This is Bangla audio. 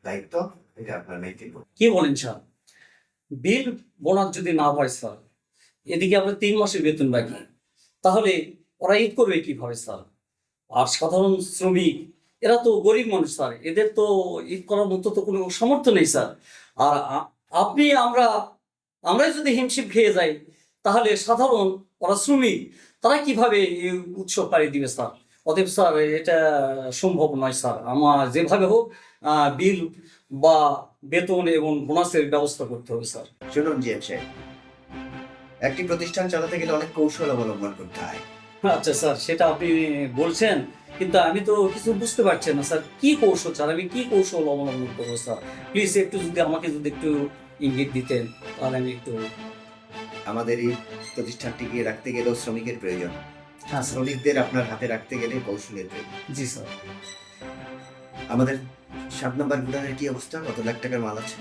দায়িত্ব, এটা আপনার নৈতিক কর্তব্য। কি বলেন স্যার? বিল বোনাস যদি না হয় স্যার, এদিকে আমরা 3 মাসের বেতন বাকি, তাহলে ওরা ঈদ করবে কিভাবে স্যার? আর সাধারণ শ্রমিক, এরা তো গরিব মানুষ স্যার, এদের তো ঈদ করার মতো তো কোনো সামর্থ্য নেই স্যার। আর আপনি আমরাই যদি হিমশিম খেয়ে যাই, তাহলে সাধারণ ওরা শ্রমিক, তারা কিভাবে এই উৎসব পাড়ি দিবে স্যার? অতএব স্যার, এটা সম্ভব নয় স্যার। আমার যেভাবে হোক বিল বা বেতন এবং বোনাসের ব্যবস্থা করতে হবে স্যার। শুনুন জিএম সাহেব, একটি প্রতিষ্ঠান চালাতে গেলে অনেক কৌশল অবলম্বন করতে হয়। আচ্ছা স্যার, সেটা আপনি বলছেন, কিন্তু আমি তো কিছু বুঝতে পারছি না স্যার। কি কৌশল স্যার? আমি কি কৌশল অবলম্বন করবো স্যার? প্লিজ একটু যদি আমাকে একটু ইঙ্গিত দিতেন, তাহলে আমি একটু। আমাদের এই প্রতিষ্ঠান টিকিয়ে রাখতে গেলেও শ্রমিকের প্রয়োজন। হ্যাঁ স্যার। শ্রমিকদের আপনার হাতে রাখতে গেলে কৌশলের প্রয়োজন। জি স্যার। আমাদের 7 নম্বর গুদামের কি অবস্থা? কত লাখ টাকার মাল আছে?